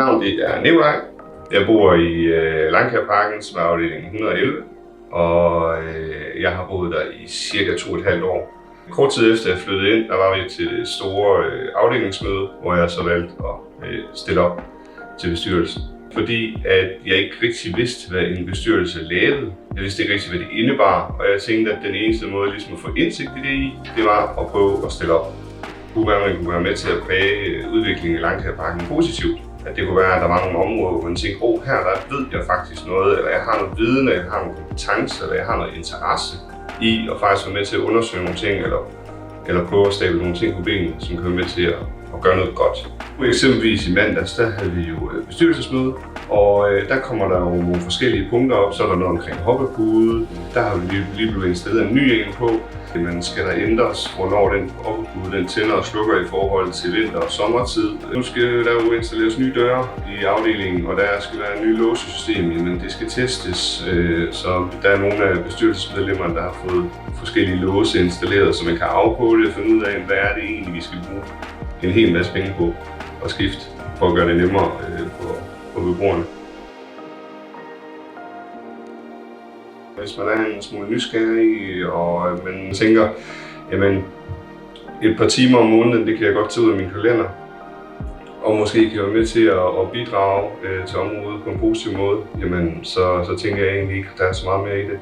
navn det er Nikolaj. Jeg bor i Langkærparken, som er afdeling 111, og jeg har boet der i cirka 2,5 år. Kort tid efter jeg flyttede ind, der var vi til det store afdelingsmøde, hvor jeg så valgte at stille op til bestyrelsen. Fordi at jeg ikke rigtig vidste, hvad en bestyrelse lavede. Jeg vidste ikke rigtig, hvad det indebar, og jeg tænkte, at den eneste måde ligesom at få indsigt i det var at prøve at stille op. Man kunne være med til at præge udviklingen i Langkærparken positivt. At det kunne være, at der var nogle områder, hvor man tænkte, her der ved jeg faktisk noget, eller jeg har noget viden, eller jeg har nogle kompetence, eller jeg har noget interesse i at faktisk være med til at undersøge nogle ting, eller prøve at stable nogle ting på benene, som kan være med til at gøre noget godt. Eksempelvis i mandags, der havde vi jo bestyrelsesmøde, og der kommer der jo nogle forskellige punkter op. Så er der noget omkring hoppepude, der har vi lige blevet installeret en ny en på. Men skal der ændres, hvornår den hoppepude den tænder og slukker i forhold til vinter- og sommertid. Nu skal der jo installeres nye døre i afdelingen, og der skal være et nyt låsesystem, men det skal testes. Så der er nogle af bestyrelsesmedlemmerne, der har fået forskellige låse installeret, så man kan afkode det og finde ud af, hvad er det egentlig, vi skal bruge en hel masse penge på at skifte, for at gøre det nemmere for beboerne. Hvis man er en smule nysgerrig, og man tænker, jamen et par timer om måneden, det kan jeg godt tage ud af min kalender, og måske kan jeg være med til at bidrage til området på en positiv måde, jamen så tænker jeg egentlig ikke, at der er så meget mere i det.